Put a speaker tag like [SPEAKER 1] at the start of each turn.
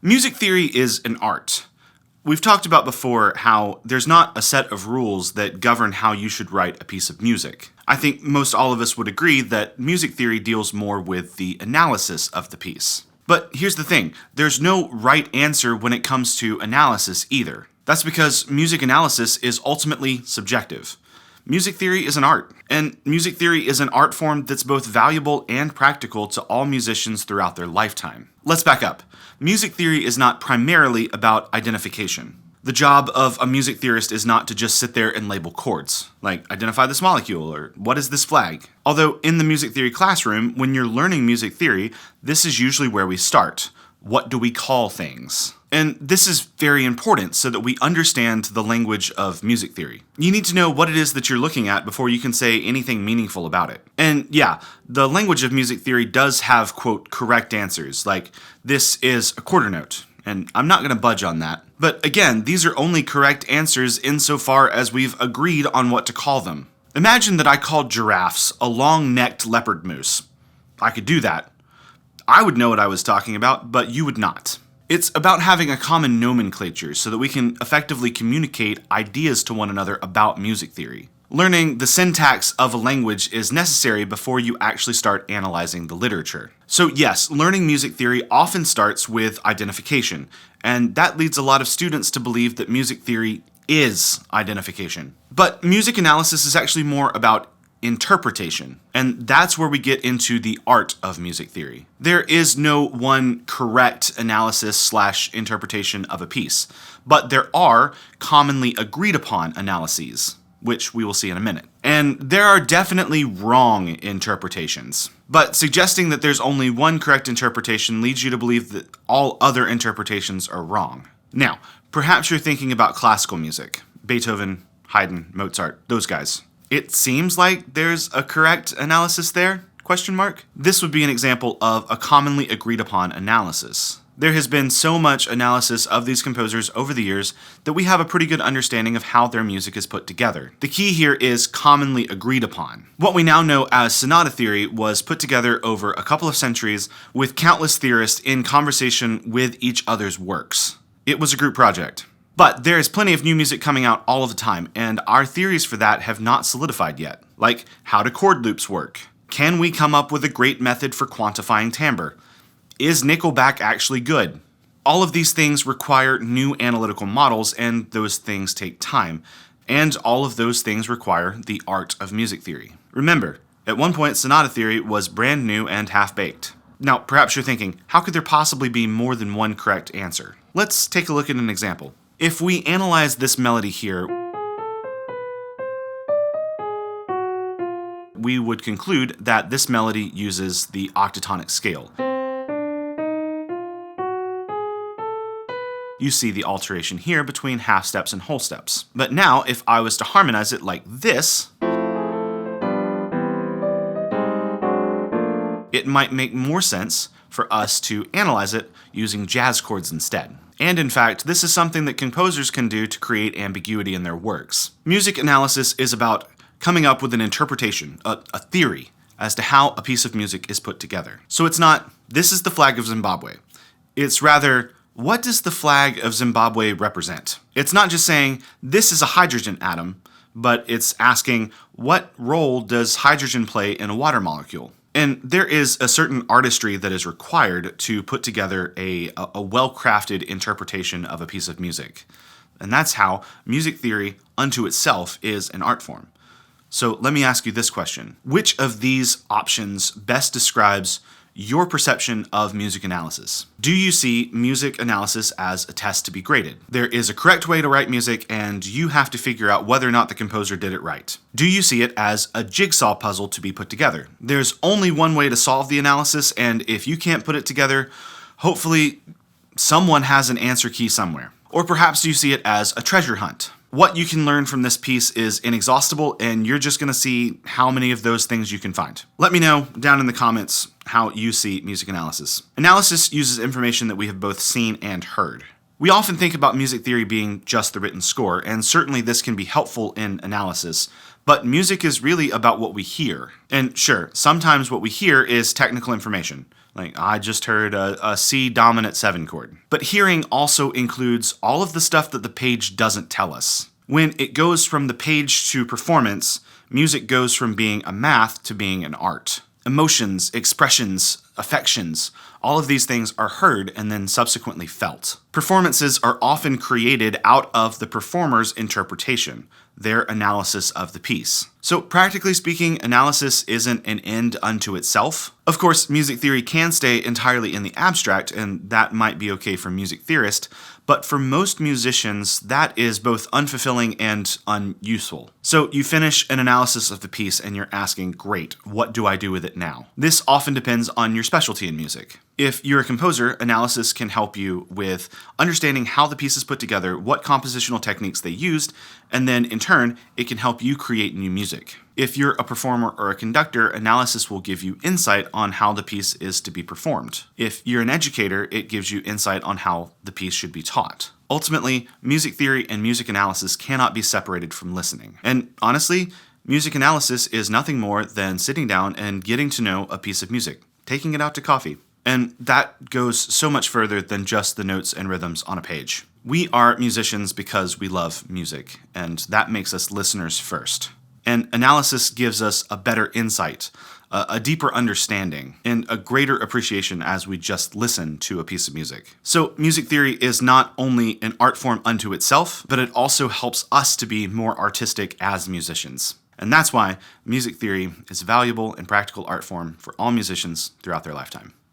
[SPEAKER 1] Music theory is an art. We've talked about before how there's not a set of rules that govern how you should write a piece of music. I think most all of us would agree that music theory deals more with the analysis of the piece. But here's the thing, there's no right answer when it comes to analysis either. That's because music analysis is ultimately subjective. Music theory is an art, and music theory is an art form that's both valuable and practical to all musicians throughout their lifetime. Let's back up. Music theory is not primarily about identification. The job of a music theorist is not to just sit there and label chords, like identify this molecule or what is this flag. Although in the music theory classroom, when you're learning music theory, this is usually where we start. What do we call things? And this is very important so that we understand the language of music theory. You need to know what it is that you're looking at before you can say anything meaningful about it. And yeah, the language of music theory does have, quote, correct answers, like this is a quarter note, and I'm not going to budge on that. But again, these are only correct answers insofar as we've agreed on what to call them. Imagine that I called giraffes a long-necked leopard moose. I could do that. I would know what I was talking about, but you would not. It's about having a common nomenclature so that we can effectively communicate ideas to one another about music theory. Learning the syntax of a language is necessary before you actually start analyzing the literature. So yes, learning music theory often starts with identification, and that leads a lot of students to believe that music theory is identification. But music analysis is actually more about interpretation, and that's where we get into the art of music theory. There is no one correct analysis/interpretation of a piece, but there are commonly agreed upon analyses, which we will see in a minute. And there are definitely wrong interpretations. But suggesting that there's only one correct interpretation leads you to believe that all other interpretations are wrong. Now, perhaps you're thinking about classical music. Beethoven, Haydn, Mozart, those guys. It seems like there's a correct analysis there? ? This would be an example of a commonly agreed upon analysis. There has been so much analysis of these composers over the years that we have a pretty good understanding of how their music is put together. The key here is commonly agreed upon. What we now know as sonata theory was put together over a couple of centuries with countless theorists in conversation with each other's works. It was a group project. But there is plenty of new music coming out all of the time, and our theories for that have not solidified yet. Like, how do chord loops work? Can we come up with a great method for quantifying timbre? Is Nickelback actually good? All of these things require new analytical models, and those things take time. And all of those things require the art of music theory. Remember, at one point, sonata theory was brand new and half-baked. Now, perhaps you're thinking, how could there possibly be more than one correct answer? Let's take a look at an example. If we analyze this melody here, we would conclude that this melody uses the octatonic scale. You see the alteration here between half steps and whole steps. But now, if I was to harmonize it like this, it might make more sense for us to analyze it using jazz chords instead. And in fact, this is something that composers can do to create ambiguity in their works. Music analysis is about coming up with an interpretation, a theory, as to how a piece of music is put together. So it's not, this is the flag of Zimbabwe. It's rather, what does the flag of Zimbabwe represent? It's not just saying, this is a hydrogen atom, but it's asking, what role does hydrogen play in a water molecule? And there is a certain artistry that is required to put together a well-crafted interpretation of a piece of music. And that's how music theory unto itself is an art form. So let me ask you this question. Which of these options best describes your perception of music analysis? Do you see music analysis as a test to be graded? There is a correct way to write music, and you have to figure out whether or not the composer did it right. Do you see it as a jigsaw puzzle to be put together? There's only one way to solve the analysis, and if you can't put it together, hopefully someone has an answer key somewhere. Or perhaps you see it as a treasure hunt. What you can learn from this piece is inexhaustible, and you're just going to see how many of those things you can find. Let me know down in the comments how you see music analysis. Analysis uses information that we have both seen and heard. We often think about music theory being just the written score, and certainly this can be helpful in analysis, but music is really about what we hear. And sure, sometimes what we hear is technical information. Like, I just heard a C dominant 7 chord. But hearing also includes all of the stuff that the page doesn't tell us. When it goes from the page to performance, music goes from being a math to being an art. Emotions, expressions, affections, all of these things are heard and then subsequently felt. Performances are often created out of the performer's interpretation, their analysis of the piece. So practically speaking, analysis isn't an end unto itself. Of course, music theory can stay entirely in the abstract, and that might be okay for music theorists, but for most musicians, that is both unfulfilling and unuseful. So you finish an analysis of the piece and you're asking, great, what do I do with it now? This often depends on your specialty in music. If you're a composer, analysis can help you with understanding how the piece is put together, what compositional techniques they used, and then in turn, it can help you create new music. If you're a performer or a conductor, analysis will give you insight on how the piece is to be performed. If you're an educator, it gives you insight on how the piece should be taught. Ultimately, music theory and music analysis cannot be separated from listening. And honestly, music analysis is nothing more than sitting down and getting to know a piece of music, taking it out to coffee. And that goes so much further than just the notes and rhythms on a page. We are musicians because we love music, and that makes us listeners first. And analysis gives us a better insight, a deeper understanding, and a greater appreciation as we just listen to a piece of music. So music theory is not only an art form unto itself, but it also helps us to be more artistic as musicians. And that's why music theory is a valuable and practical art form for all musicians throughout their lifetime.